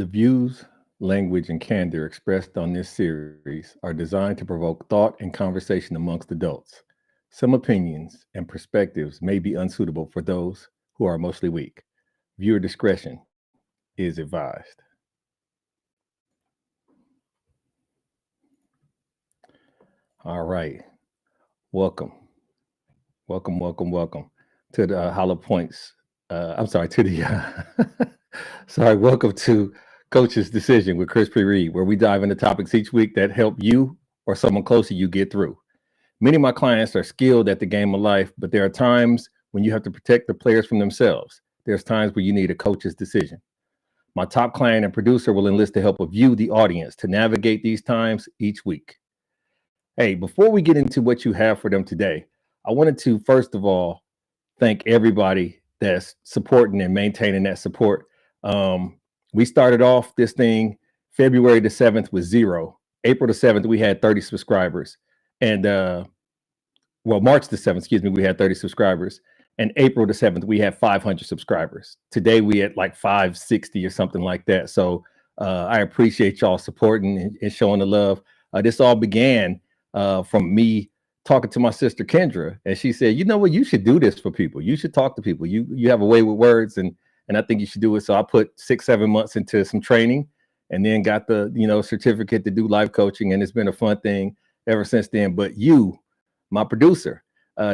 The views, language, and candor expressed on this series are designed to provoke thought and conversation amongst adults. Some opinions and perspectives may be unsuitable for those who are emotionally weak. Viewer discretion is advised. All right. Welcome. Welcome to the Hollow Points. I'm sorry, to the sorry, welcome to Coach's Decision with Chris P. Reed, where we dive into topics each week that help you or someone close to you get through. Many of my clients are skilled at the game of life, but there are times when you have to protect the players from themselves. There's times where you need a coach's decision. My top client and producer will enlist the help of you, the audience, to navigate these times each week. Hey, before we get into what you have for them today, I wanted to, first of all, thank everybody that's supporting and maintaining that support. We started off this thing February the 7th with 0. April the 7th, we had 30 subscribers. And March the 7th, excuse me, we had 30 subscribers. And April the 7th, we had 500 subscribers. Today, we at like 560 or something like that. So I appreciate y'all supporting and showing the love. This all began from me talking to my sister Kendra, and she said, "You know what? You should do this for people. You should talk to people. You have a way with words, and I think you should do it." So I put 6-7 months into some training, and then got the certificate to do life coaching, and it's been a fun thing ever since then. But you, my producer,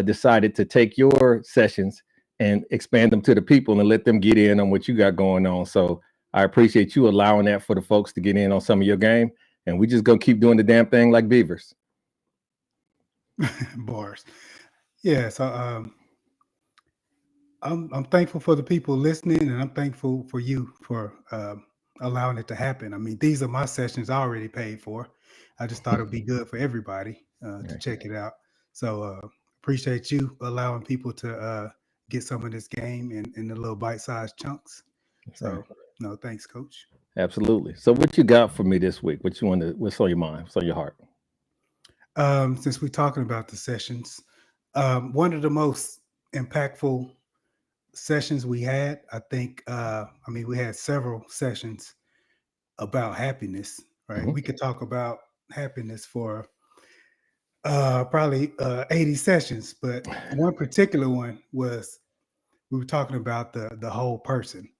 decided to take your sessions and expand them to the people and let them get in on what you got going on. So I appreciate you allowing that for the folks to get in on some of your game, and we just gonna keep doing the damn thing like beavers. Bars. Yeah, so I'm thankful for the people listening, and I'm thankful for you for allowing it to happen. I mean, these are my sessions I already paid for. I just thought it'd be good for everybody to check it out. So appreciate you allowing people to get some of this game in the little bite-sized chunks. So no, thanks, Coach. Absolutely. So what you got for me this week? What you want to? What's on your mind? What's on your heart? Since we're talking about the sessions, one of the most impactful sessions we had, I think, we had several sessions about happiness, right? Mhm. We could talk about happiness for probably 80 sessions, but one particular one was we were talking about the whole person.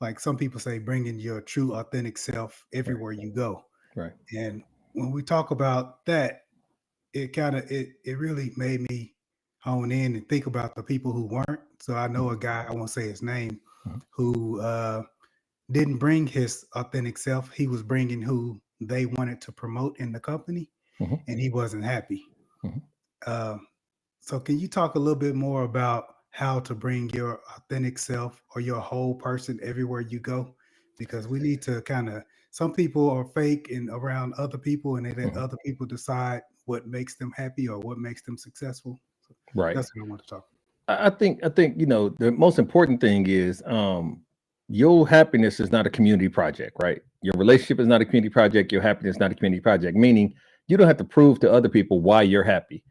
Like some people say, bringing your true, authentic self everywhere you go. Right. And when we talk about that, it really made me hone in and think about the people who weren't. So I know a guy, I won't say his name, Mhm. who didn't bring his authentic self. He was bringing who they wanted to promote in the company, Mhm. and he wasn't happy. Mhm. Um, so can you talk a little bit more about how to bring your authentic self or your whole person everywhere you go? Because we need to kind of, some people are fake and around other people, and they let Mhm. other people decide what makes them happy or what makes them successful. So Right. that's what I want to talk I think the most important thing is your happiness is not a community project, right? Your relationship is not a community project. Your happiness is not a community project. Meaning you don't have to prove to other people why you're happy.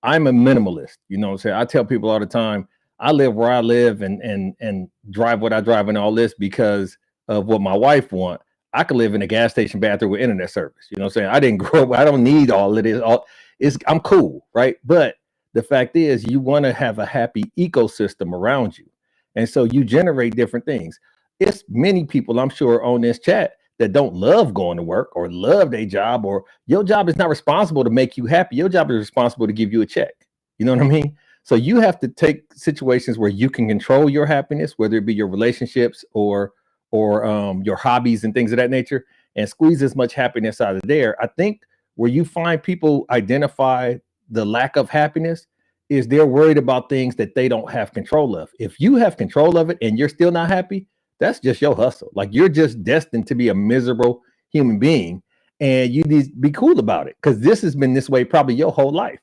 I'm a minimalist. You know what I'm saying? I tell people all the time, I live where I live and drive what I drive and all this because of what my wife want. I could live in a gas station bathroom with internet service. You know what I'm saying? I didn't grow up. I don't need all of this. I'm cool, right? But the fact is, you want to have a happy ecosystem around you. And so you generate different things. It's many people, I'm sure, on this chat that don't love going to work or love their job, or your job is not responsible to make you happy. Your job is responsible to give you a check. You know what I mean? So you have to take situations where you can control your happiness, whether it be your relationships or your hobbies and things of that nature, and squeeze as much happiness out of there. I think where you find people identify the lack of happiness is they're worried about things that they don't have control of. If you have control of it and you're still not happy, that's just your hustle. Like you're just destined to be a miserable human being, and you need to be cool about it because this has been this way probably your whole life.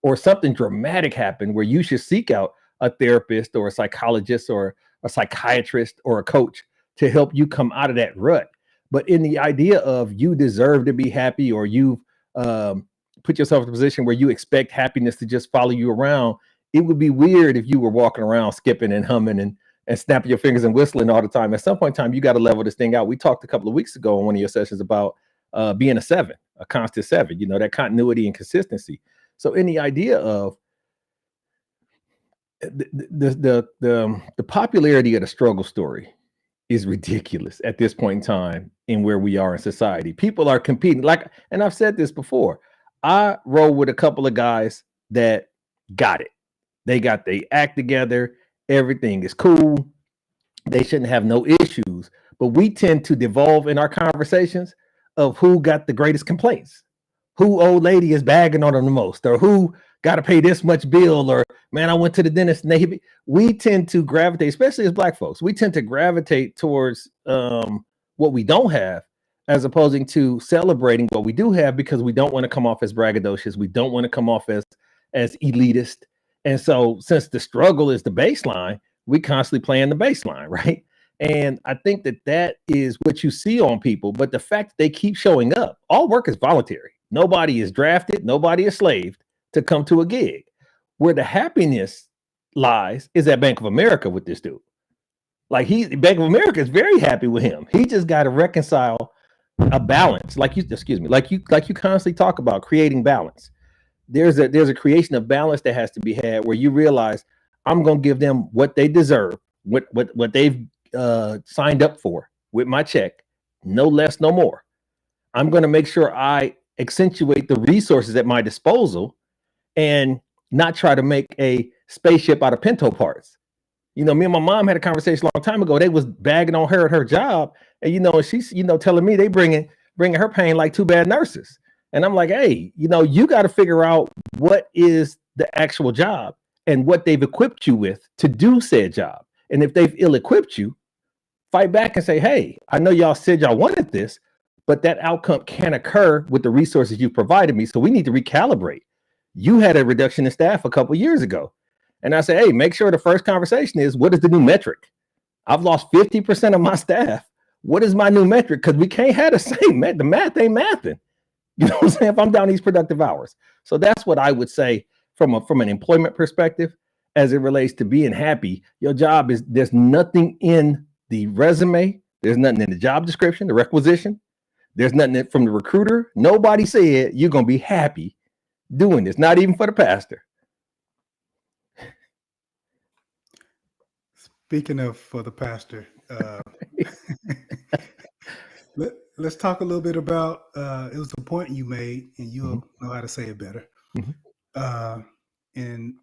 Or something dramatic happened where you should seek out a therapist or a psychologist or a psychiatrist or a coach to help you come out of that rut. But in the idea of you deserve to be happy, or you've put yourself in a position where you expect happiness to just follow you around, it would be weird if you were walking around skipping and humming and and snapping your fingers and whistling all the time. At some point in time, you got to level this thing out. We talked a couple of weeks ago in one of your sessions about being a 7, a constant 7, you know, that continuity and consistency. So any idea of the popularity of the struggle story is ridiculous at this point in time in where we are in society. People are competing, like, and I've said this before, I roll with a couple of guys that got it. They act together. Everything is cool. They shouldn't have no issues, but we tend to devolve in our conversations of who got the greatest complaints, who old lady is bagging on them the most, or who got to pay this much bill, or man, I went to the dentist. And we tend to gravitate, especially as Black folks, we tend to gravitate towards what we don't have, as opposing to celebrating what we do have, because we don't want to come off as braggadocious. We don't want to come off as elitist. And so since the struggle is the baseline, we constantly playing the baseline, right? And I think that is what you see on people. But the fact that they keep showing up, all work is voluntary. Nobody is drafted. Nobody is slaved to come to a gig. Where the happiness lies is at Bank of America with this dude. Like Bank of America is very happy with him. He just got to reconcile a balance. Like you constantly talk about creating balance. There's a creation of balance that has to be had where you realize I'm going to give them what they deserve, what they've signed up for with my check, no less, no more. I'm going to make sure I accentuate the resources at my disposal and not try to make a spaceship out of Pinto parts. You know, me and my mom had a conversation a long time ago. They was bagging on her at her job, and you know, she's telling me they bringing her paying like 2 bad nurses. And I'm like, hey, you got to figure out what is the actual job and what they've equipped you with to do said job. And if they've ill-equipped you, fight back and say, hey, I know y'all said y'all wanted this, but that outcome can't occur with the resources you provided me. So we need to recalibrate. You had a reduction in staff a couple of years ago. And I say, hey, make sure the first conversation is, what is the new metric? I've lost 50% of my staff. What is my new metric? Because we can't have the same the math ain't mathing. You know what I'm saying? If I'm down these productive hours. So that's what I would say from an employment perspective, as it relates to being happy. Your job is, there's nothing in the resume. There's nothing in the job description, the requisition. There's nothing from the recruiter. Nobody said you're going to be happy doing this, not even for the pastor. Speaking of for the pastor, let's talk a little bit about, it was a point you made, and you'll know how to say it better. And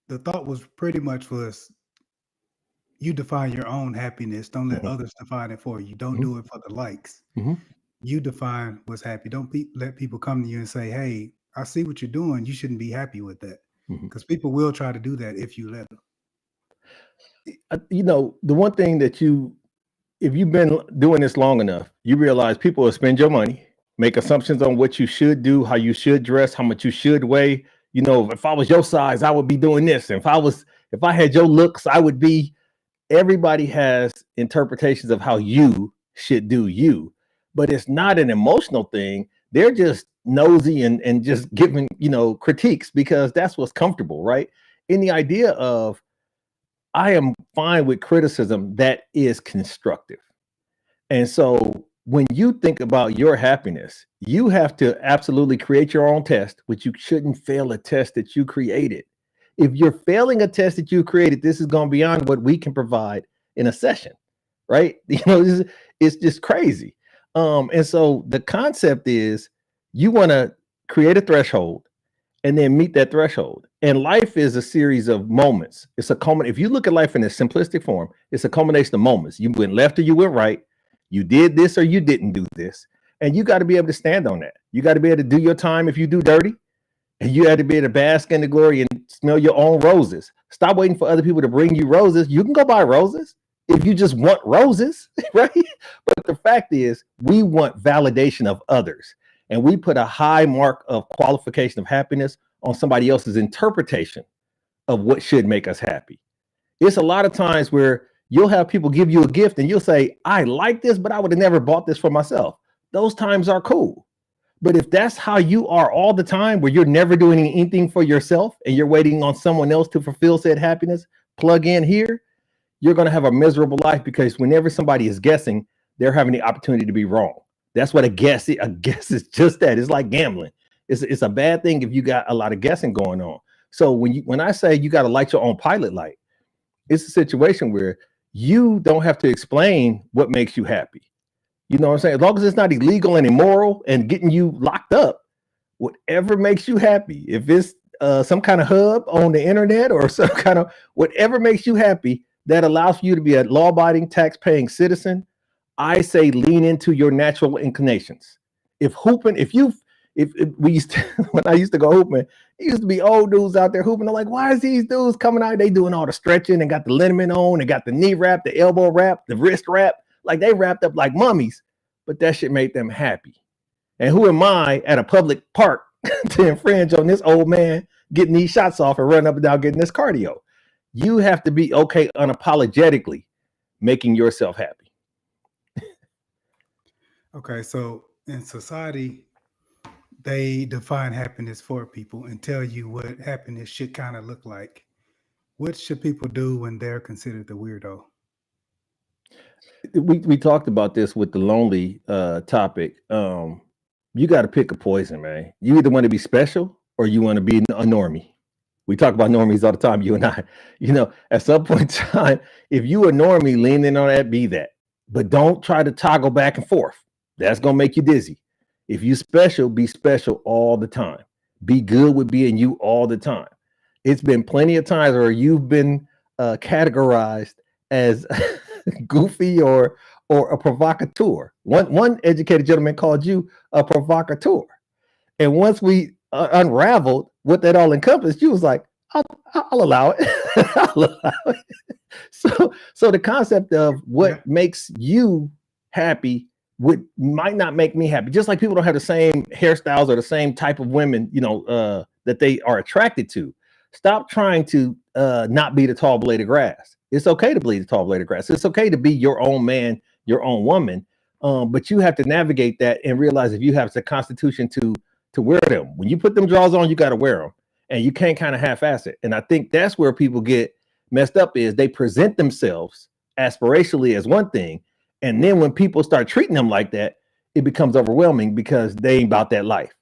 the thought was pretty much was, you define your own happiness. Don't let others define it for you. Don't do it for the likes. You define what's happy. Don't let people come to you and say, hey, I see what you're doing. You shouldn't be happy with that. Because people will try to do that if you let them. The one thing that if you've been doing this long enough, you realize people will spend your money, make assumptions on what you should do, how you should dress, how much you should weigh. If I was your size, I would be doing this. And if I had your looks, I would be. Everybody has interpretations of how you should do you, but it's not an emotional thing. They're just nosy and just giving, critiques because that's what's comfortable, right? In the idea of, I am fine with criticism that is constructive. And so when you think about your happiness, you have to absolutely create your own test, which you shouldn't fail a test that you created. If you're failing a test that you created, this is going beyond what we can provide in a session, right? It's just crazy. And so the concept is, you want to create a threshold and then meet that threshold. And life is a series of moments. It's a if you look at life in a simplistic form, it's a culmination of moments. You went left or you went right. You did this or you didn't do this. And you got to be able to stand on that. You got to be able to do your time if you do dirty. And you had to be able to bask in the glory and smell your own roses. Stop waiting for other people to bring you roses. You can go buy roses if you just want roses, right? But the fact is, we want validation of others. And we put a high mark of qualification of happiness on somebody else's interpretation of what should make us happy. It's a lot of times where you'll have people give you a gift and you'll say, I like this, but I would have never bought this for myself. Those times are cool. But if that's how you are all the time, where you're never doing anything for yourself and you're waiting on someone else to fulfill said happiness, plug in here, you're going to have a miserable life, because whenever somebody is guessing, they're having the opportunity to be wrong. That's what a guess is. A guess is just that. It's like gambling. It's a bad thing if you got a lot of guessing going on. So when I say you got to light your own pilot light, it's a situation where you don't have to explain what makes you happy. You know what I'm saying? As long as it's not illegal and immoral and getting you locked up, whatever makes you happy, if it's some kind of hub on the internet or some kind of whatever makes you happy that allows you to be a law-abiding, tax-paying citizen, I say lean into your natural inclinations. If hooping, if we used to, when I used to go hooping, it used to be old dudes out there hooping. I'm like, why is these dudes coming out? They doing all the stretching and got the liniment on and got the knee wrap, the elbow wrap, the wrist wrap. Like they wrapped up like mummies, but that shit made them happy. And who am I at a public park to infringe on this old man getting these shots off and running up and down getting this cardio? You have to be okay unapologetically making yourself happy. Okay, so in society, they define happiness for people and tell you what happiness should kind of look like. What should people do when they're considered the weirdo? We talked about this with the lonely topic. You got to pick a poison, man. You either want to be special or you want to be a normie. We talk about normies all the time, you and I. You know, at some point in time, if you a normie, lean in on that, be that. But don't try to toggle back and forth. That's going to make you dizzy. If you special, be special all the time. Be good with being you all the time. It's been plenty of times where you've been categorized as goofy or a provocateur. One educated gentleman called you a provocateur. And once we unraveled what that all encompassed, you was like, I'll allow it. I'll allow it. So the concept of what makes you happy might not make me happy. Just like people don't have the same hairstyles or the same type of women, you know, that they are attracted to. Stop trying to not be the tall blade of grass. It's okay to be the tall blade of grass. It's okay to be your own man, your own woman. But you have to navigate that and realize if you have the constitution to wear them. When you put them drawers on, you got to wear them, and you can't kind of half-ass it. And I think that's where people get messed up, is they present themselves aspirationally as one thing. And then when people start treating them like that, it becomes overwhelming because they ain't about that life.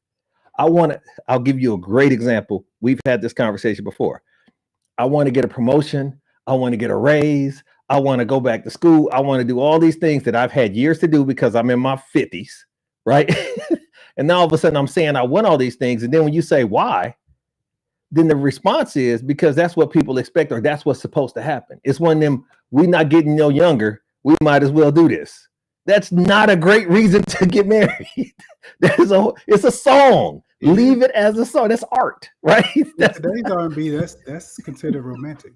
I'll give you a great example. We've had this conversation before. I want to get a promotion. I want to get a raise. I want to go back to school. I want to do all these things that I've had years to do because I'm in my 50s, right? And now all of a sudden I'm saying I want all these things. And then when you say why, then the response is because that's what people expect, or that's what's supposed to happen. It's one of them, we're not getting no younger, we might as well do this. That's not a great reason to get married. It's a song. Leave it as a song. That's art, right? Today's R&B, that's considered romantic.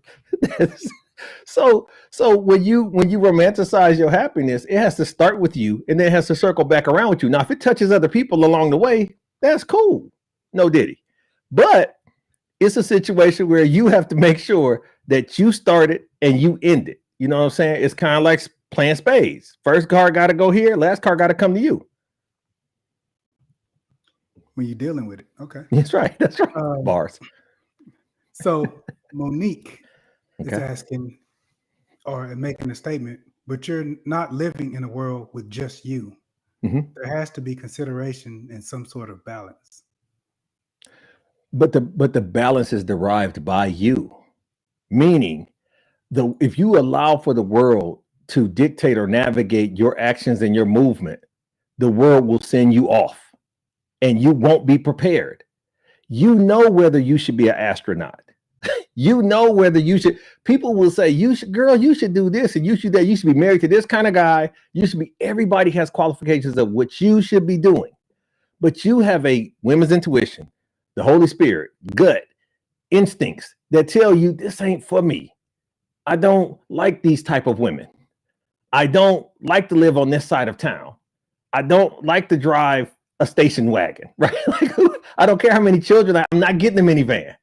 So when you romanticize your happiness, it has to start with you, and then it has to circle back around with you. Now, if it touches other people along the way, that's cool. No diddy. But it's a situation where you have to make sure that you start it and you end it. You know what I'm saying? It's kind of like playing spades. First card got to go here. Last card got to come to you. When you're dealing with it. Okay. That's right. That's right. Bars. So Monique is asking or making a statement, but you're not living in a world with just you. Mm-hmm. There has to be consideration and some sort of balance. But the balance is derived by you. Meaning, if you allow for the world to dictate or navigate your actions and your movement, the world will send you off and you won't be prepared. You know whether you should be an astronaut. You know whether you should, people will say, you should do this and you should that. You should be married to this kind of guy. You should be, everybody has qualifications of what you should be doing. But you have a women's intuition, the Holy Spirit, gut, instincts that tell you this ain't for me. I don't like these type of women. I don't like to live on this side of town. I don't like to drive a station wagon, right? Like, I don't care how many children, I'm not getting a minivan.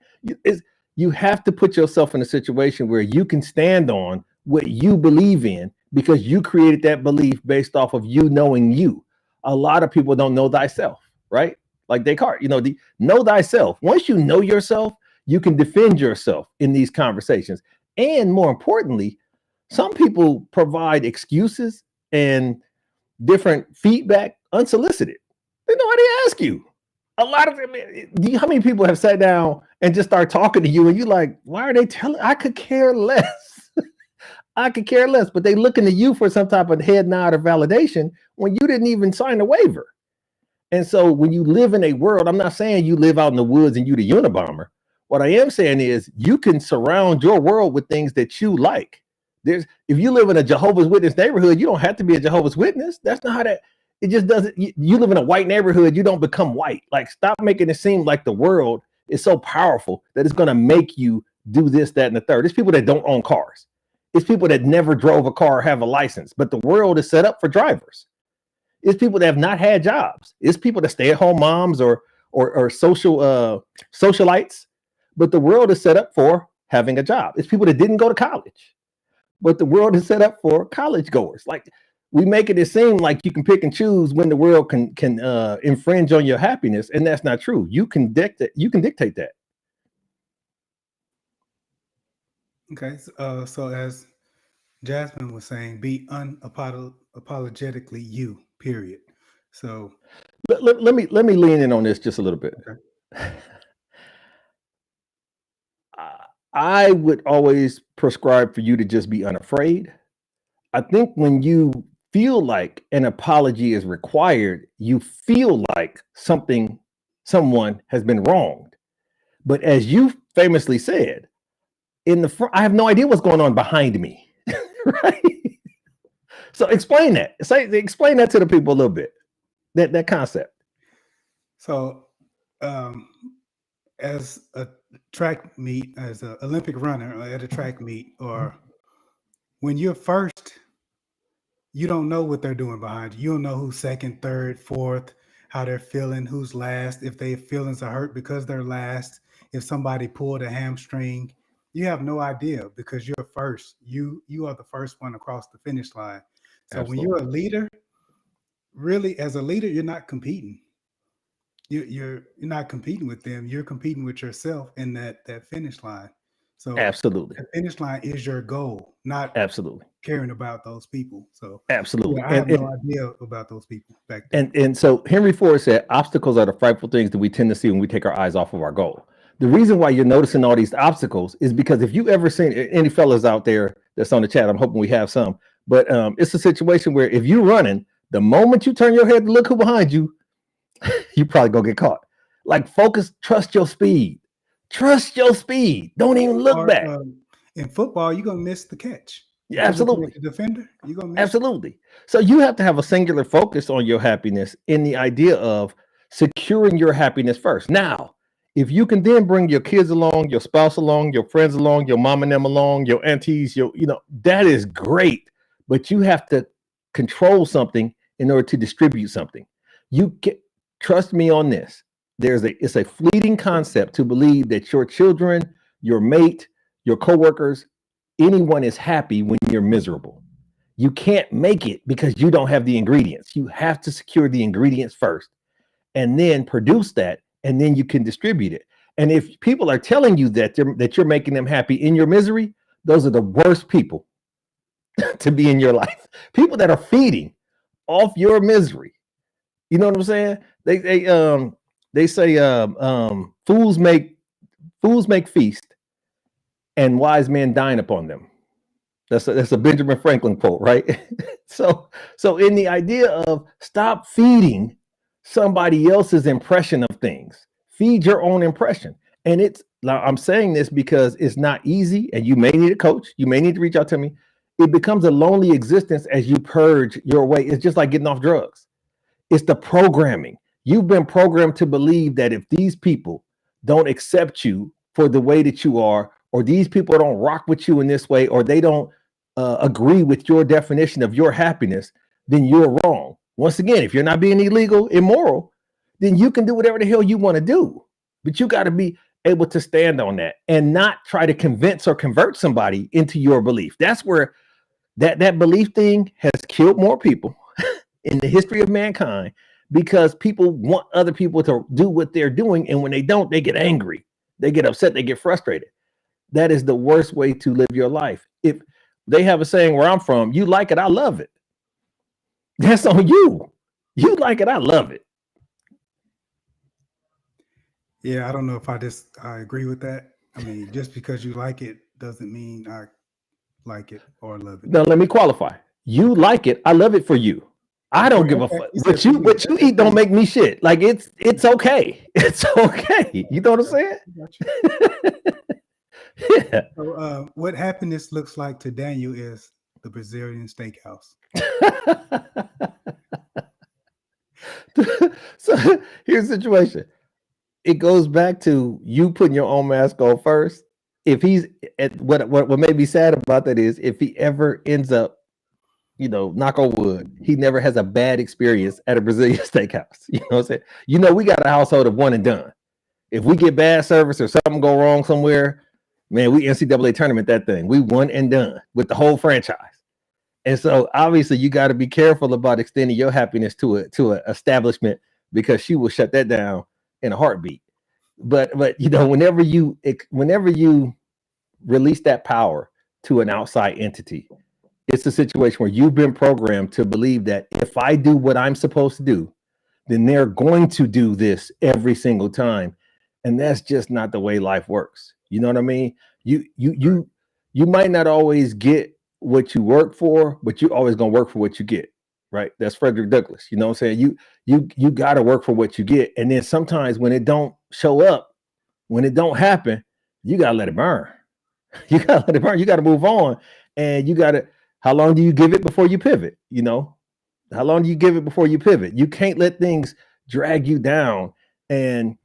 You have to put yourself in a situation where you can stand on what you believe in because you created that belief based off of you knowing you. A lot of people don't know thyself, right? Like Descartes, know thyself. Once you know yourself, you can defend yourself in these conversations. And more importantly, Some people provide excuses and different feedback unsolicited. They know how to ask you. A lot of them, how many people have sat down and just start talking to you and you like, why are they telling? I could care less. I could care less, but they looking to you for some type of head nod or validation when you didn't even sign a waiver. And so when you live in a world, I'm not saying you live out in the woods and you the Unabomber. What I am saying is you can surround your world with things that you like. If you live in a Jehovah's Witness neighborhood, you don't have to be a Jehovah's Witness. That's not how that, it just doesn't. You live in a white neighborhood, you don't become white. Like, stop making it seem like the world is so powerful that it's going to make you do this, that, and the third. It's people that don't own cars. It's people that never drove a car or have a license, but the world is set up for drivers. It's people that have not had jobs. It's people that stay at home moms or socialites, but the world is set up for having a job. It's people that didn't go to college, but the world is set up for college goers. Like, we make it seem like you can pick and choose when the world can infringe on your happiness, and that's not true. You can dictate that. Okay, so as Jasmine was saying, be unapologetically you, period. So let me lean in on this just a little bit. Okay. I would always prescribe for you to just be unafraid. I think when you feel like an apology is required, you feel like someone has been wronged. But as you famously said, in the front, I have no idea what's going on behind me. Right? So explain that. Explain that to the people a little bit. That concept. So as a track meet, as an Olympic runner at a track meet, or when you're first, you don't know what they're doing behind you. You don't know who's second, third, fourth, how they're feeling, who's last, if their feelings are hurt because they're last, if somebody pulled a hamstring. You have no idea because you're first. You are the first one across the finish line. So Absolutely. When you're a leader, really, as a leader, you're not competing. You're not competing with them. You're competing with yourself in that finish line. So absolutely, the finish line is your goal, not absolutely caring about those people. So absolutely, yeah, I have no idea about those people back then. And so Henry Ford said, obstacles are the frightful things that we tend to see when we take our eyes off of our goal. The reason why you're noticing all these obstacles is because if you ever seen any fellas out there that's on the chat, I'm hoping we have some, but it's a situation where if you're running, the moment you turn your head to look who behind you, you probably gonna get caught. Like, focus, trust your speed. Trust your speed. Don't even look back. In football, you're gonna miss the catch. Yeah, absolutely. The defender, you're gonna miss absolutely. So you have to have a singular focus on your happiness in the idea of securing your happiness first. Now, if you can then bring your kids along, your spouse along, your friends along, your mom and them along, your aunties, that is great. But you have to control something in order to distribute something. You can trust me on this. It's a fleeting concept to believe that your children, your mate, your coworkers, anyone is happy when you're miserable. You can't make it because you don't have the ingredients. You have to secure the ingredients first and then produce that, and then you can distribute it. And if people are telling you that you're making them happy in your misery, those are the worst people to be in your life. People that are feeding off your misery. You know what I'm saying? They say fools make feast and wise men dine upon them. That's a Benjamin Franklin quote, right? So in the idea of stop feeding somebody else's impression of things, feed your own impression. And I'm saying this because it's not easy, and you may need a coach. You may need to reach out to me. It becomes a lonely existence as you purge your way. It's just like getting off drugs. It's the programming. You've been programmed to believe that if these people don't accept you for the way that you are, or these people don't rock with you in this way, or they don't agree with your definition of your happiness, then you're wrong. Once again, if you're not being illegal, immoral, then you can do whatever the hell you want to do. But you got to be able to stand on that and not try to convince or convert somebody into your belief. That's where that belief thing has killed more people in the history of mankind, because people want other people to do what they're doing. And when they don't, they get angry, they get upset, they get frustrated. That is the worst way to live your life. They have a saying where I'm from, you like it, I love it. That's on you. You like it, I love it. Yeah, I don't know if I agree with that. I mean, just because you like it doesn't mean I like it or love it. Now let me qualify. You like it, I love it for you. I don't give a fuck. What you eat don't make me shit. Like it's okay. It's okay. You know what I'm saying? Yeah. So, what happiness looks like to Daniel is the Brazilian steakhouse. So here's the situation. It goes back to you putting your own mask on first. If he's what made me sad about that is if he ever ends up, knock on wood, he never has a bad experience at a Brazilian steakhouse. You know what I'm saying? We got a household of one and done. If we get bad service or something go wrong somewhere, man, we NCAA tournament that thing. We one and done with the whole franchise. And so obviously you got to be careful about extending your happiness to an establishment because she will shut that down in a heartbeat. But whenever you release that power to an outside entity, it's a situation where you've been programmed to believe that if I do what I'm supposed to do, then they're going to do this every single time. And that's just not the way life works. You know what I mean? You might not always get what you work for, but you're always going to work for what you get. Right? That's Frederick Douglass. You know what I'm saying? You got to work for what you get. And then sometimes when it don't show up, when it don't happen, you got to let it burn. You got to let it burn. You got to move on. And how long do you give it before you pivot? How long do you give it before you pivot? You can't let things drag you down. And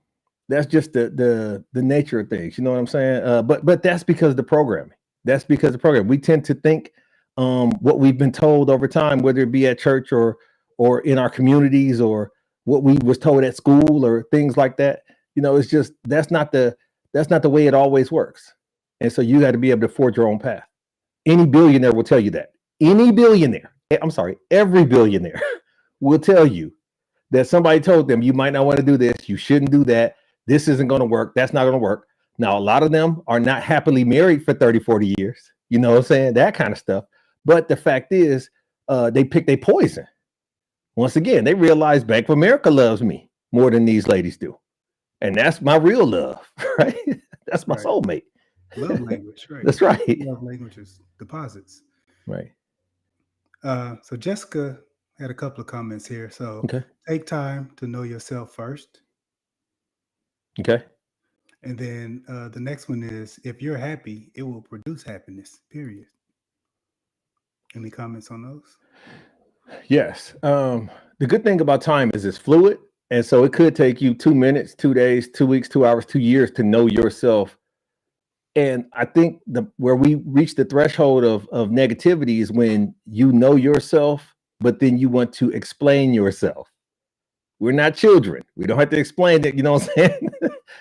that's just the nature of things. You know what I'm saying? But that's because of the programming. That's because of the program. We tend to think what we've been told over time, whether it be at church or in our communities or what we was told at school or things like that. It's just that's not the way it always works. And so you got to be able to forge your own path. Any billionaire will tell you that. Every billionaire will tell you that somebody told them you might not want to do this, you shouldn't do that, this isn't going to work, that's not going to work. Now, a lot of them are not happily married for 30, 40 years. You know what I'm saying? That kind of stuff. But the fact is, they pick their poison. Once again, they realize Bank of America loves me more than these ladies do. And that's my real love, right? That's my soulmate. Love language, right? That's right. Love language is deposits. Right. So Jessica had a couple of comments here. So take time to know yourself first. Okay. And then the next one is, if you're happy, it will produce happiness, period. Any comments on those? Yes. The good thing about time is it's fluid. And so it could take you 2 minutes, 2 days, 2 weeks, 2 hours, 2 years to know yourself. And I think where we reach the threshold of negativity is when you know yourself, but then you want to explain yourself. We're not children. We don't have to explain it. You know what I'm saying?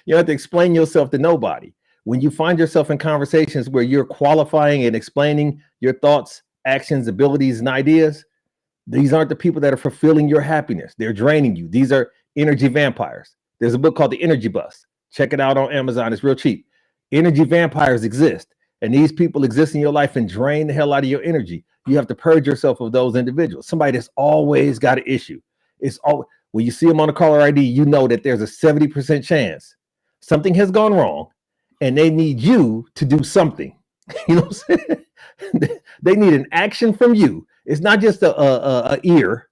You don't have to explain yourself to nobody. When you find yourself in conversations where you're qualifying and explaining your thoughts, actions, abilities, and ideas, these aren't the people that are fulfilling your happiness. They're draining you. These are energy vampires. There's a book called The Energy Bus. Check it out on Amazon. It's real cheap. Energy vampires exist. And these people exist in your life and drain the hell out of your energy. You have to purge yourself of those individuals. Somebody that's always got an issue. It's all when you see them on a caller ID, you know that there's a 70% chance something has gone wrong and they need you to do something. You know what I'm saying? They need an action from you. It's not just a ear.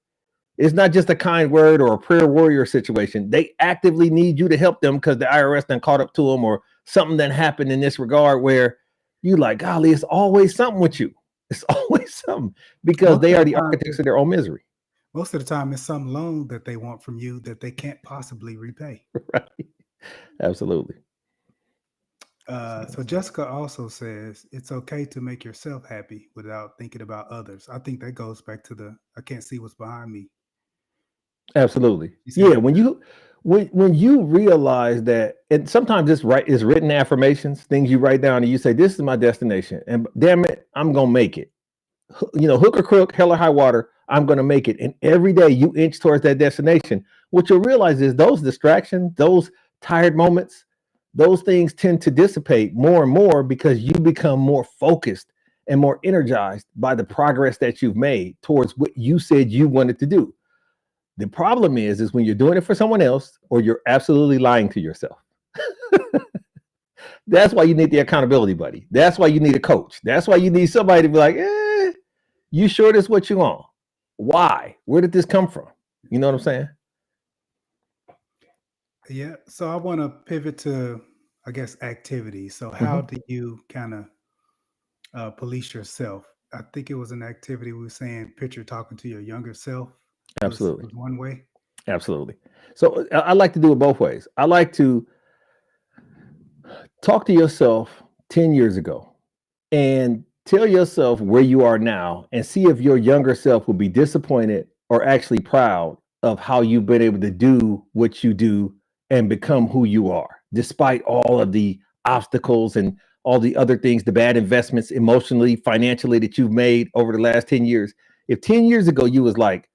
It's not just a kind word or a prayer warrior situation. They actively need you to help them because the IRS done caught up to them or something that happened in this regard where you like, golly, it's always something with you. It's always something because they are the architects of their own misery. Most of the time, it's some loan that they want from you that they can't possibly repay. Right. Absolutely. So Jessica also says it's okay to make yourself happy without thinking about others. I think that goes back to I can't see what's behind me. Absolutely. Yeah. When you realize that, and sometimes it's written affirmations, things you write down and you say, this is my destination and damn it, I'm going to make it. Hook or crook, hell or high water, I'm going to make it. And every day you inch towards that destination, what you'll realize is those distractions, those tired moments, those things tend to dissipate more and more because you become more focused and more energized by the progress that you've made towards what you said you wanted to do. The problem is when you're doing it for someone else or you're absolutely lying to yourself. That's why you need the accountability buddy. That's why you need a coach. That's why you need somebody to be like, you sure this what you want? Why? Where did this come from? You know what I'm saying? Yeah. So I want to pivot to, I guess, activities. So how do you kind of police yourself? I think it was an activity we were saying, picture talking to your younger self. Absolutely. Was one way. Absolutely. So I like to do it both ways. I like to talk to yourself 10 years ago and tell yourself where you are now and see if your younger self will be disappointed or actually proud of how you've been able to do what you do and become who you are, despite all of the obstacles and all the other things, the bad investments emotionally, financially that you've made over the last 10 years. If 10 years ago you was like,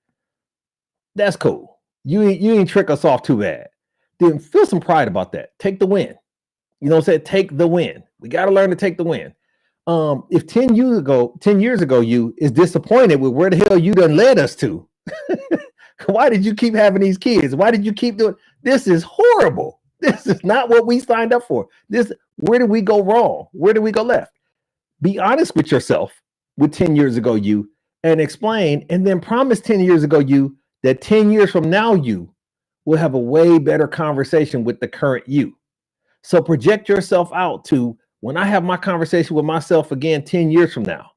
that's cool, you ain't trick us off too bad, then feel some pride about that. Take the win. You know what I'm saying? Take the win. We got to learn to take the win. If 10 years ago you is disappointed with where the hell you done led us to, why did you keep having these kids? Why did you keep doing this? Is horrible. This is not what we signed up for. Where did we go wrong? Where did we go left? Be honest with yourself with 10 years ago you and explain, and then promise 10 years ago you that 10 years from now you will have a way better conversation with the current you. So project yourself out to, when I have my conversation with myself again 10 years from now,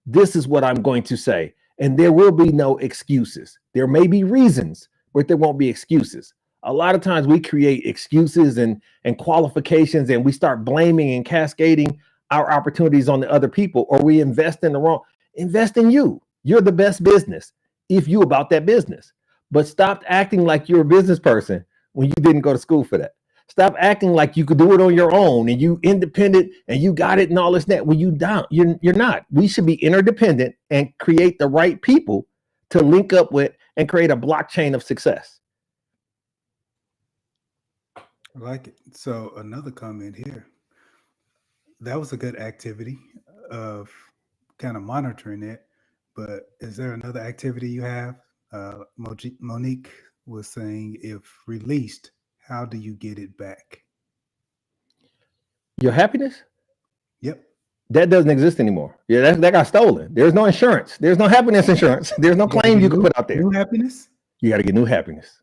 this is what I'm going to say. And there will be no excuses. There may be reasons, but there won't be excuses. A lot of times we create excuses and qualifications, and we start blaming and cascading our opportunities on the other people, or we invest in the wrong. Invest in you. You're the best business if you about that business. But stop acting like you're a business person when you didn't go to school for that. Stop acting like you could do it on your own and you independent and you got it and all this that when you don't. You're not. We should be interdependent and create the right people to link up with and create a blockchain of success. I like it. So another comment here. That was a good activity of kind of monitoring it. But is there another activity you have? Monique was saying, if released, how do you get it back? Your happiness? Yep. That doesn't exist anymore. Yeah, that got stolen. There's no insurance. There's no happiness insurance. There's no claim you can put out there. New happiness? You got to get new happiness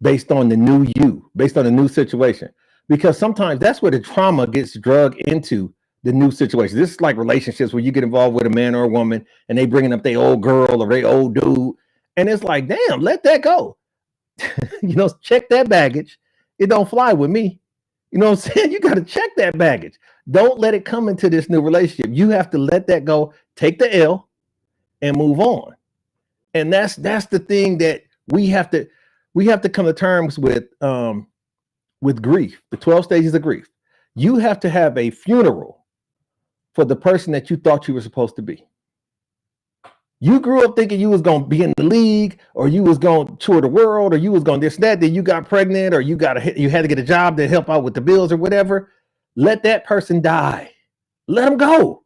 based on the new you, based on the new situation. Because sometimes that's where the trauma gets drugged into the new situation. This is like relationships where you get involved with a man or a woman and they bringing up their old girl or their old dude. And it's like, damn, let that go. Check that baggage. It don't fly with me. You know what I'm saying? You got to check that baggage. Don't let it come into this new relationship. You have to let that go, take the L and move on. And that's the thing that we have to come to terms with grief, the 12 stages of grief. You have to have a funeral for the person that you thought you were supposed to be. You grew up thinking you was going to be in the league, or you was going to tour the world, or you was going to this, that, then you got pregnant, or you had to get a job to help out with the bills or whatever. Let that person die. Let them go.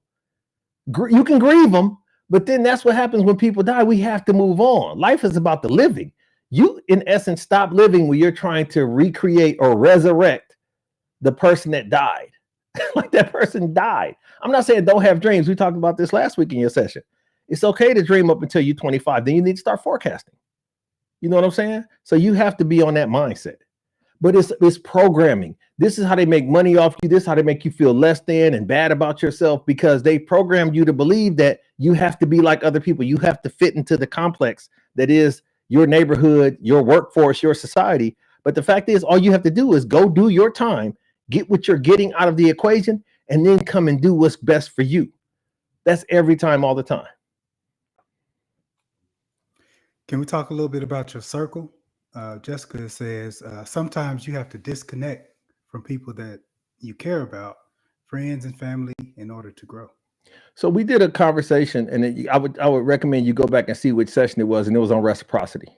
You can grieve them, but then that's what happens when people die. We have to move on. Life is about the living. You, in essence, stop living when you're trying to recreate or resurrect the person that died. Like that person died. I'm not saying don't have dreams. We talked about this last week in your session. It's okay to dream up until you're 25. Then you need to start forecasting. You know what I'm saying? So you have to be on that mindset. But it's programming. This is how they make money off you. This is how they make you feel less than and bad about yourself, because they programmed you to believe that you have to be like other people. You have to fit into the complex that is your neighborhood, your workforce, your society. But the fact is, all you have to do is go do your time, get what you're getting out of the equation, and then come and do what's best for you. That's every time, all the time. Can we talk a little bit about your circle? Jessica says, sometimes you have to disconnect from people that you care about, friends and family, in order to grow. So we did a conversation, and I would recommend you go back and see which session it was, and it was on reciprocity.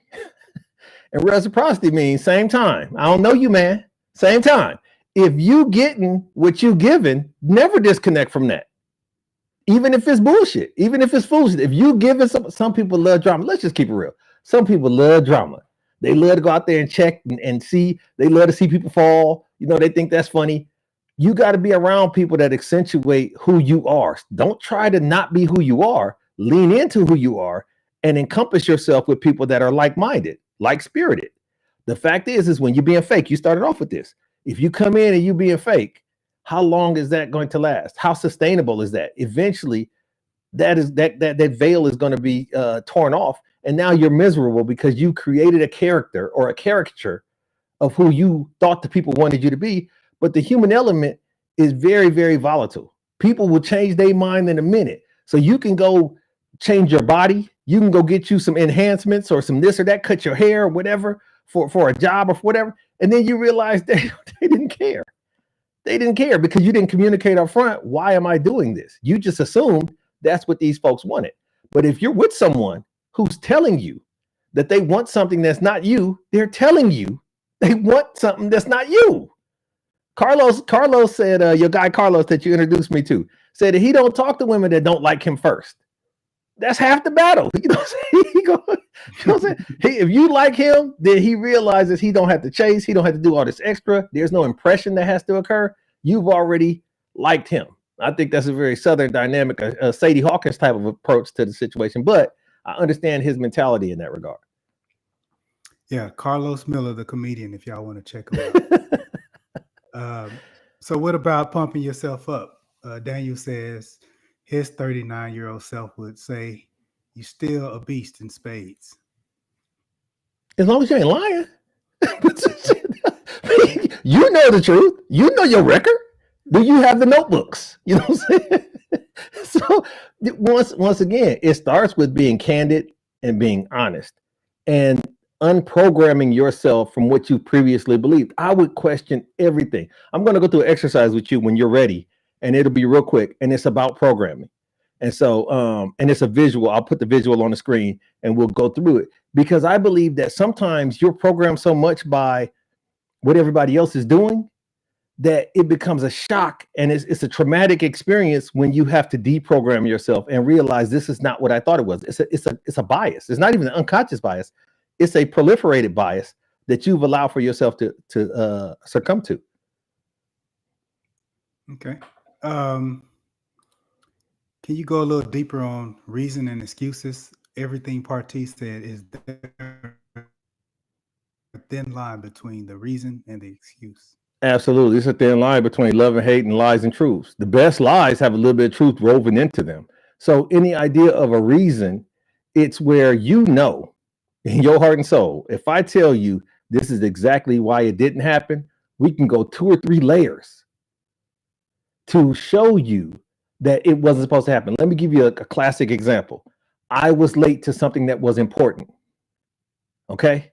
And reciprocity means same time. I don't know you, man. Same time. If you getting what you giving, never disconnect from that. even if it's bullshit, even if it's foolish. If you give it some people love drama. Let's just keep it real. Some people love drama. They love to go out there and check and see. They love to see people fall. You know, they think that's funny. You got to be around people that accentuate who you are. Don't try to not be who you are. Lean into who you are and encompass yourself with people that are like-minded, like-spirited. The fact is when you're being fake, you started off with this. If you come in and you being fake, how long is that going to last? How sustainable is that? Eventually, that veil is going to be torn off, and now you're miserable because you created a character or a caricature of who you thought the people wanted you to be. But the human element is very, very volatile. People will change their mind in a minute. So you can go change your body. You can go get you some enhancements or some this or that, cut your hair or whatever for a job or whatever. And then you realize they didn't care. They didn't care because you didn't communicate up front. Why am I doing this? You just assumed that's what these folks wanted. But if you're with someone who's telling you that they want something that's not you, they're telling you they want something that's not you. Carlos said, your guy Carlos that you introduced me to, said that he don't talk to women that don't like him first. That's half the battle. You know what I'm saying? If you like him, then he realizes he don't have to chase. He don't have to do all this extra. There's no impression that has to occur. You've already liked him. I think that's a very Southern dynamic, a Sadie Hawkins type of approach to the situation. But I understand his mentality in that regard. Yeah, Carlos Miller, the comedian, if y'all want to check him out. So what about pumping yourself up? Daniel says his 39-year-old self would say, "You still a beast in spades." As long as you ain't lying. You know the truth. You know your record. Do you have the notebooks? You know what I'm saying? So once again, it starts with being candid and being honest and unprogramming yourself from what you previously believed. I would question everything. I'm going to go through an exercise with you when you're ready, and it'll be real quick. And it's about programming. And so, and it's a visual. I'll put the visual on the screen and we'll go through it, because I believe that sometimes you're programmed so much by what everybody else is doing that it becomes a shock, and it's a traumatic experience when you have to deprogram yourself and realize this is not what I thought it was. It's a bias. It's not even an unconscious bias. It's a proliferated bias that you've allowed for yourself to succumb to. Okay. Can you go a little deeper on reason and excuses? Everything Parti said is there a thin line between the reason and the excuse. Absolutely. It's a thin line between love and hate and lies and truths. The best lies have a little bit of truth woven into them. So any idea of a reason, it's where you know in your heart and soul, if I tell you this is exactly why it didn't happen, we can go 2 or 3 layers to show you that it wasn't supposed to happen. Let me give you a classic example. I was late to something that was important. Okay.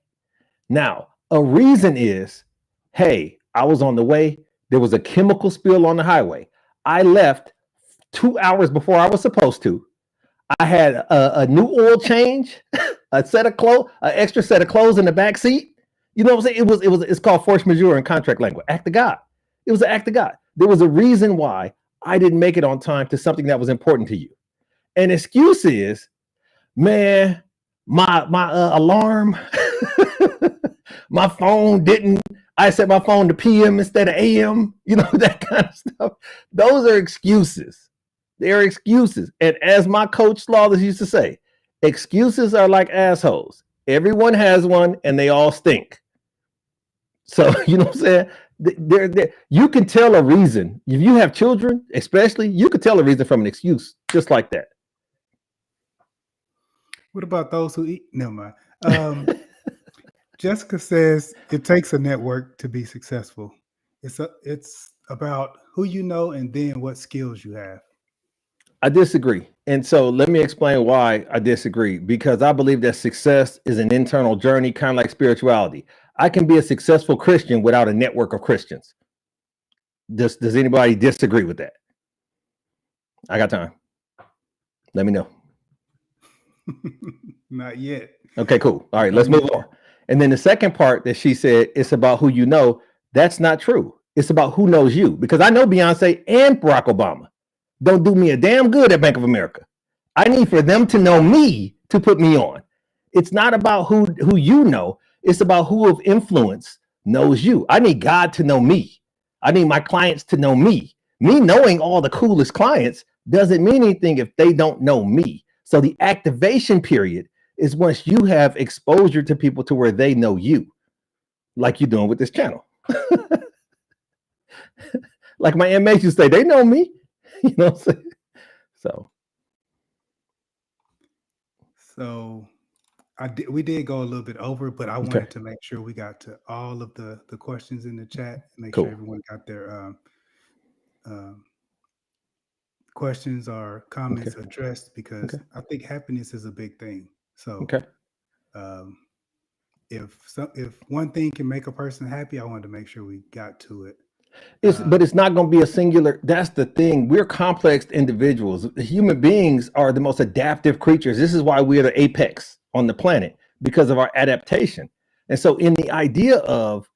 Now, a reason is, hey, I was on the way. There was a chemical spill on the highway. I left 2 hours before I was supposed to. I had a new oil change, a set of clothes, an extra set of clothes in the back seat. You know what I'm saying? It's called force majeure in contract language. Act of God. It was an act of God. There was a reason why I didn't make it on time to something that was important to you. An excuse is, man, my alarm, my phone didn't. I set my phone to PM instead of AM. You know, that kind of stuff. Those are excuses. They're excuses. And as my coach Lawless used to say, excuses are like assholes. Everyone has one and they all stink. So, you know what I'm saying? You can tell a reason. If you have children, especially, you could tell a reason from an excuse just like that. What about those who eat? Never mind. Jessica says it takes a network to be successful. It's about who you know and then what skills you have. I disagree. And so let me explain why I disagree. Because I believe that success is an internal journey, kind of like spirituality. I can be a successful Christian without a network of Christians. Does anybody disagree with that? I got time. Let me know. Not yet. Okay, cool. All right, let's move on. And then the second part that she said, it's about who you know. That's not true. It's about who knows you. Because I know Beyonce and Barack Obama. don't do me a damn good at Bank of America. I need for them to know me to put me on. It's not about who you know. It's about who of influence knows you. I need God to know me. I need my clients to know me. Me knowing all the coolest clients doesn't mean anything if they don't know me. So the activation period is once you have exposure to people to where they know you, like you're doing with this channel. Like my Aunt May used to say, they know me. You know what I'm saying? So we did go a little bit over, but I wanted to make sure we got to all of the questions in the chat, make sure everyone got their questions or comments addressed, because I think happiness is a big thing. So if one thing can make a person happy, I wanted to make sure we got to it. But it's not going to be a singular. That's the thing. We're complex individuals. Human beings are the most adaptive creatures. This is why we're the apex on the planet, because of our adaptation. And so in the idea of,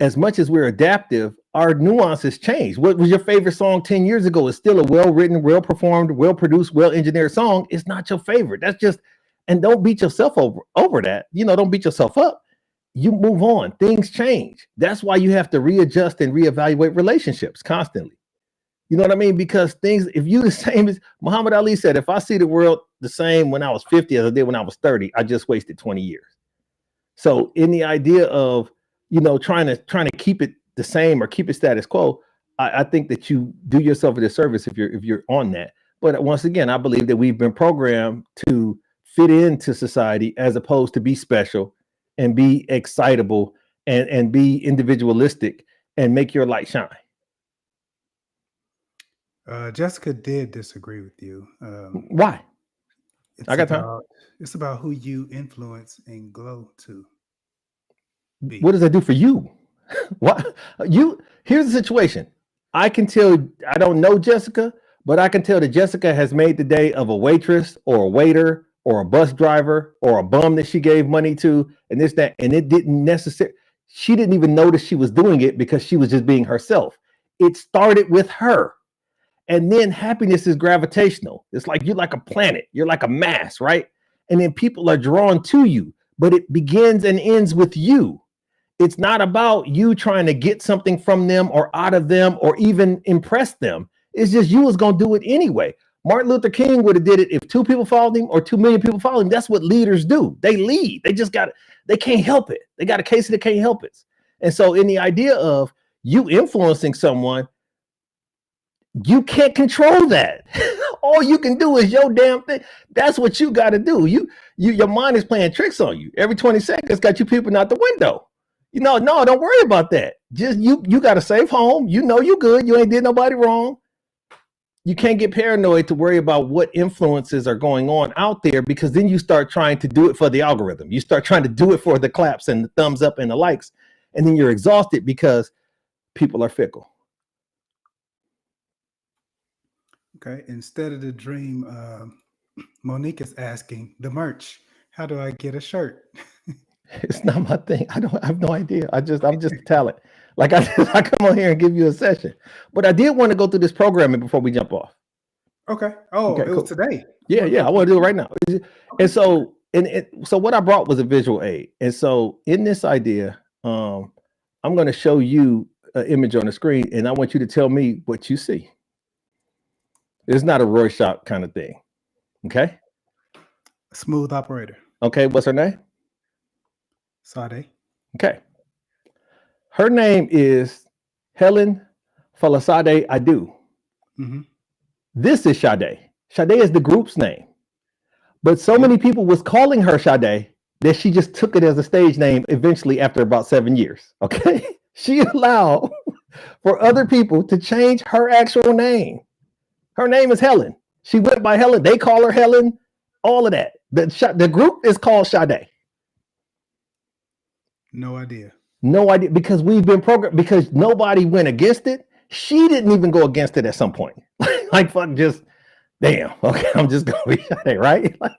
as much as we're adaptive, our nuances change. What was your favorite song 10 years ago is still a well-written, well-performed, well-produced, well-engineered song. It's not your favorite. That's just, and don't beat yourself over that. You know, don't beat yourself up. You move on. Things change. That's why you have to readjust and reevaluate relationships constantly. You know what I mean? Because things, if you the same as Muhammad Ali said, if I see the world the same when I was 50 as I did when I was 30, I just wasted 20 years. So in the idea of, you know, trying to keep it the same or keep it status quo, I think that you do yourself a disservice if you're on that. But once again, I believe that we've been programmed to fit into society as opposed to be special and be excitable and be individualistic and make your light shine. Jessica did disagree with you. Why? I got time. It's about who you influence and glow to be. What does that do for you? What here's the situation. I can tell, I don't know Jessica, but I can tell that Jessica has made the day of a waitress or a waiter or a bus driver or a bum that she gave money to, and this, that, and it didn't necessarily, she didn't even notice she was doing it because she was just being herself. It started with her. And then happiness is gravitational. It's like you're like a planet, you're like a mass, right? And then people are drawn to you, but it begins and ends with you. It's not about you trying to get something from them or out of them or even impress them. It's just you was going to do it anyway. Martin Luther King would have did it if 2 people followed him or 2 million people followed him. That's what leaders do. They lead. They just they can't help it. They got a case that can't help it. And so in the idea of you influencing someone, you can't control that. All you can do is your damn thing. That's what you got to do. Your mind is playing tricks on you. Every 20 seconds got you peeping out the window. You know, no, don't worry about that. Just you got a safe home. You know you good. You ain't did nobody wrong. You can't get paranoid to worry about what influences are going on out there, because then you start trying to do it for the algorithm. You start trying to do it for the claps and the thumbs up and the likes. And then you're exhausted because people are fickle. Okay. Instead of the dream, Monique is asking the merch. How do I get a shirt? It's not my thing. I have no idea. I'm just a talent. Like I come on here and give you a session, but I did want to go through this programming before we jump off. Okay. Oh, okay, it was today. Yeah. I want to do it right now. And so, so what I brought was a visual aid. And so in this idea, I'm going to show you an image on the screen, and I want you to tell me what you see. It's not a Rorschach kind of thing. Okay. Smooth operator. Okay. What's her name? Sade. Okay. Her name is Helen Falasade Adu. Mm-hmm. This is Sade. Sade is the group's name. But so many people was calling her Sade that she just took it as a stage name eventually after about 7 years. Okay. She allowed for other people to change her actual name. Her name is Helen. She went by Helen. They call her Helen. All of that. The group is called Sade. No idea. No idea, because we've been programmed, because nobody went against it. She didn't even go against it at some point. Like, fuck, just, damn, okay, I'm just going to be Sade, right? Like,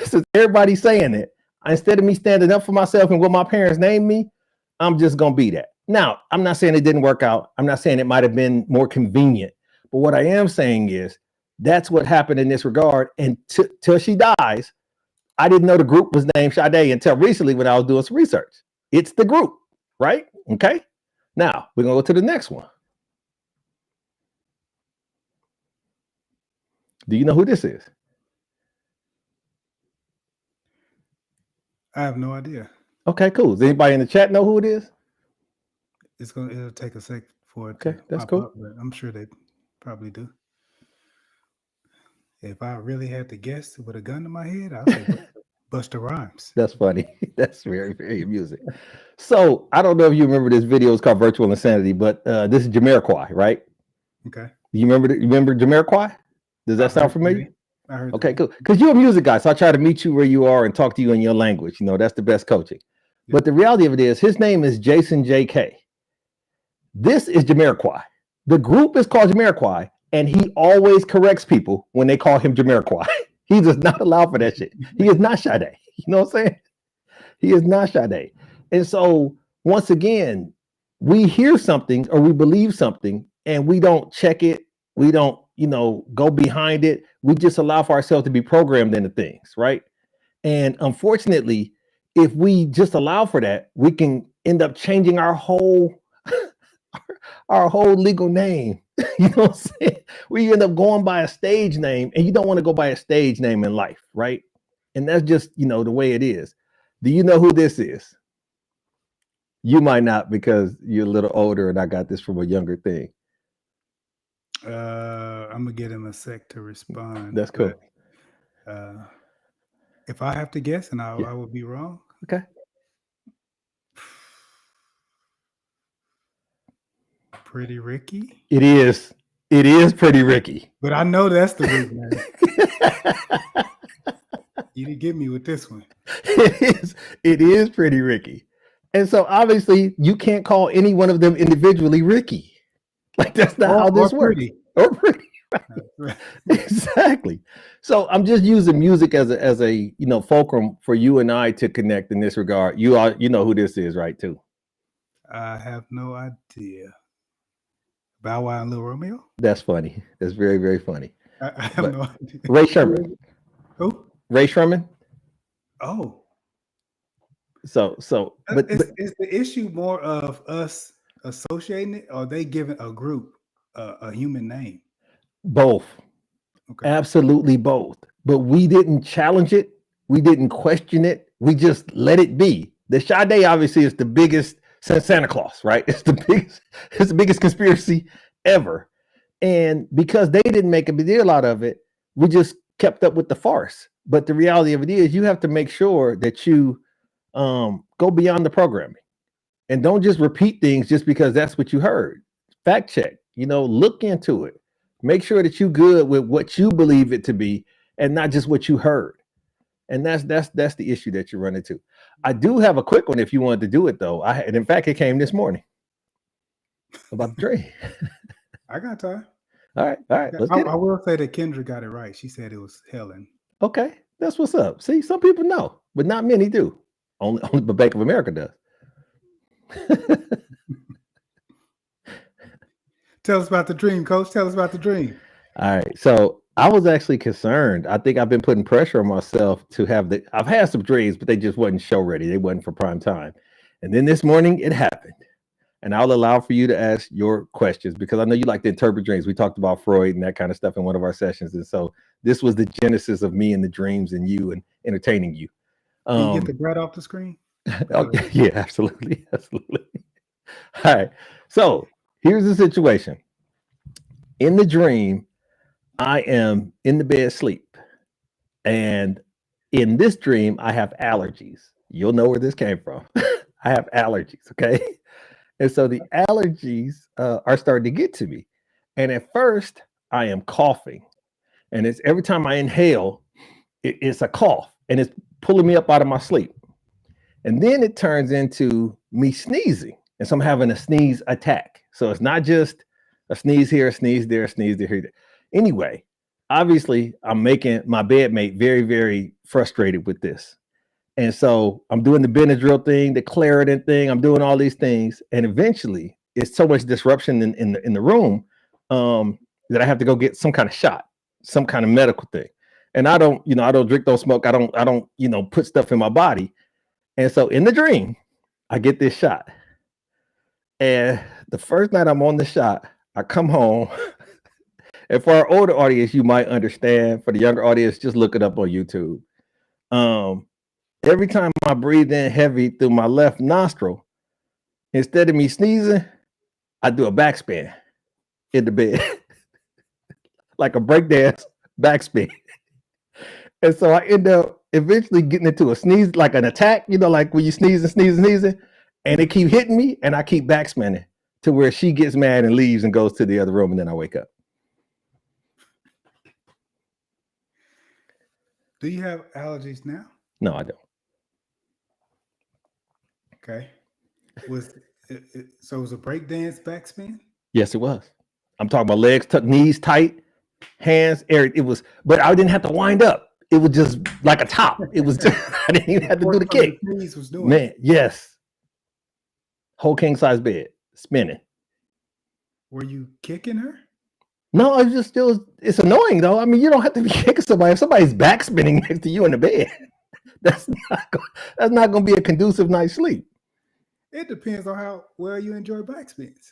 so everybody's saying it. Instead of me standing up for myself and what my parents named me, I'm just going to be that. Now, I'm not saying it didn't work out. I'm not saying it might have been more convenient, But what I am saying is that's what happened in this regard. And till she dies, I didn't know the group was named Sade until recently when I was doing some research. It's the group, right? Okay. Now we're gonna go to the next one. Do you know who this is? I have no idea. Okay, cool. Does anybody in the chat know who it is? It'll take a sec for it Okay, to that's pop cool. up, but I'm sure they probably do. If I really had to guess with a gun to my head, I'll say Busta Rhymes. That's funny. That's very, very amusing. So I don't know if you remember this video. It's called Virtual Insanity, but this is Jamiroquai, right? Okay. You remember Jamiroquai? Does that sound familiar? I heard. Okay, cool. Because you're a music guy, so I try to meet you where you are and talk to you in your language. You know, that's the best coaching. Yeah. But the reality of it is, his name is Jason J.K. This is Jamiroquai. The group is called Jamiroquai, and he always corrects people when they call him Jamiroquai. He does not allow for that shit. He is not Sade. You know what I'm saying? He is not Sade. And so, once again, we hear something or we believe something, and we don't check it. We don't, go behind it. We just allow for ourselves to be programmed into things, right? And unfortunately, if we just allow for that, we can end up changing our whole legal name. You know what I'm saying? We end up going by a stage name, and you don't want to go by a stage name in life, right? And that's just, the way it is. Do you know who this is? You might not, because you're a little older and I got this from a younger thing. I'm gonna get him a sec to respond. That's cool. If I have to guess, and I will be wrong. Okay. Pretty Ricky? It is. It is Pretty Ricky. But I know that's the root name. You didn't get me with this one. It is Pretty Ricky. And so obviously you can't call any one of them individually Ricky. Like, that's not how this works. Or Pretty. Right. Exactly. So I'm just using music as a fulcrum for you and I to connect in this regard. You know who this is, right? Too. I have no idea. Bow Wow and Lil Romeo? That's funny. That's very, very funny. I have no idea. Ray Sherman. Who? Ray Sherman. Oh. So but is the issue more of us associating it, or they giving a group a human name? Both. Okay. Absolutely both. But we didn't challenge it. We didn't question it. We just let it be. The Sade obviously is the biggest since Santa Claus, right? It's the biggest conspiracy ever. And because they didn't make a big deal out of it, we just kept up with the farce. But the reality of it is, you have to make sure that you go beyond the programming and don't just repeat things just because that's what you heard. Fact check, look into it. Make sure that you're good with what you believe it to be and not just what you heard. And that's the issue that you run into. I do have a quick one if you wanted to do it, though. And in fact, it came this morning about the dream. I got time. All right. Let's get it. I will say that Kendra got it right. She said it was Helen. Okay, that's what's up. See, some people know, but not many do. Only the Bank of America does. Tell us about the dream, Coach. Tell us about the dream. All right. So I was actually concerned. I think I've been putting pressure on myself to have I've had some dreams, but they just wasn't show ready. They wasn't for prime time. And then this morning it happened. And I'll allow for you to ask your questions because I know you like to interpret dreams. We talked about Freud and that kind of stuff in one of our sessions. And so this was the genesis of me and the dreams and you and entertaining you. Can you get the bread off the screen? Okay. Yeah, absolutely. Absolutely. All right. So here's the situation. In the dream, I am in the bed asleep. And in this dream, I have allergies. You'll know where this came from. I have allergies. Okay. And so the allergies are starting to get to me. And at first, I am coughing. And it's every time I inhale, it's a cough. And it's pulling me up out of my sleep. And then it turns into me sneezing. And so I'm having a sneeze attack. So it's not just a sneeze here, a sneeze there, a sneeze there. Anyway, obviously, I'm making my bedmate very, very frustrated with this. And so I'm doing the Benadryl thing, the Claritin thing. I'm doing all these things. And eventually, it's so much disruption in the room that I have to go get some kind of shot, some kind of medical thing. And I don't, I don't drink, don't smoke. I don't, put stuff in my body. And so in the dream, I get this shot. And the first night I'm on the shot, I come home. And for our older audience, you might understand. For the younger audience, just look it up on YouTube. Every time I breathe in heavy through my left nostril, instead of me sneezing, I do a backspin in the bed, like a breakdance backspin. And so I end up eventually getting into a sneeze, like an attack, like when you sneeze and sneeze and sneezing, and it keep hitting me, and I keep backspinning to where she gets mad and leaves and goes to the other room, and then I wake up. Do you have allergies now? No, I don't. Okay. So it was a breakdance backspin? Yes, it was. I'm talking about legs tucked, knees tight, hands aired. It was, but I didn't have to wind up. It was just like a top. It was just, I didn't even have to do the kick. Was doing. Man, yes. Whole king size bed, spinning. Were you kicking her? No, it's just still, it's annoying though. I mean, you don't have to be kicking somebody. If somebody's back spinning next to you in the bed, that's not going to be a conducive night's sleep. It depends on how well you enjoy backspins.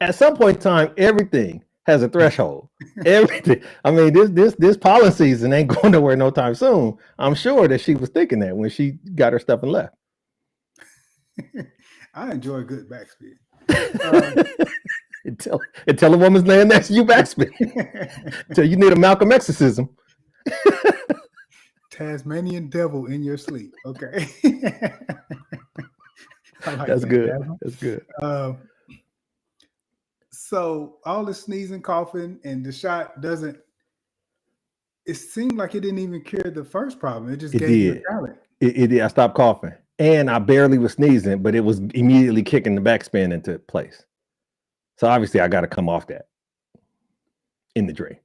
At some point in time, everything has a threshold. Everything. I mean, this pollen season ain't going nowhere no time soon. I'm sure that she was thinking that when she got her stuff and left. I enjoy a good backspin. Until a woman's laying next to you backspin. Until you need a Malcolm exorcism. Tasmanian devil in your sleep. Okay. That's good. That's good. So all the sneezing, coughing, and the shot doesn't. It seemed like it didn't even cure the first problem. It just gave you a talent. It did. I stopped coughing, and I barely was sneezing, but it was immediately kicking the backspin into place. So obviously, I got to come off that in the dream.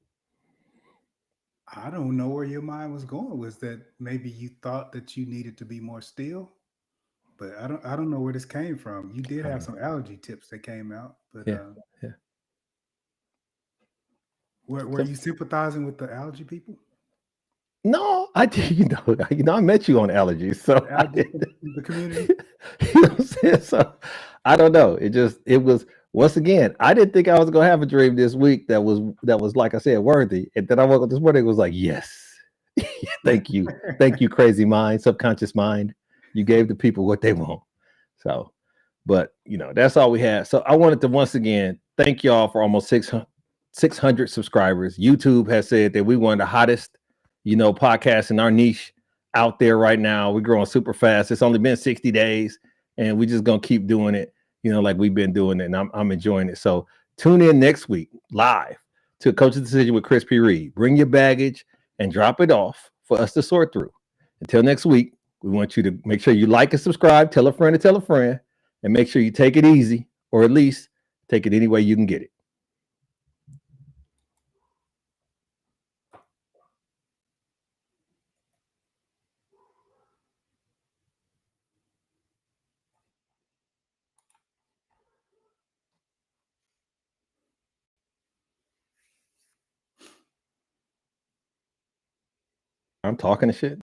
I don't know where your mind was going. Was that maybe you thought that you needed to be more still? But I don't know where this came from. You did have some allergy tips that came out, but yeah. Were you sympathizing with the allergy people? No, I did. I met you on allergies, so the community. You know what I'm saying? So I don't know. It was once again. I didn't think I was gonna have a dream this week that was like I said worthy, and then I woke up this morning. It was like yes, thank you, crazy mind, subconscious mind. You gave the people what they want. So, but that's all we had. So I wanted to once again thank y'all for almost 600 subscribers. YouTube has said that we one of the hottest, podcasts in our niche out there right now. We're growing super fast. It's only been 60 days and we're just going to keep doing it, like we've been doing it. And I'm enjoying it. So tune in next week live to Coach's Decision with Chris P. Reed. Bring your baggage and drop it off for us to sort through. Until next week, we want you to make sure you like and subscribe, tell a friend to tell a friend, and make sure you take it easy, or at least take it any way you can get it. I'm talking to shit.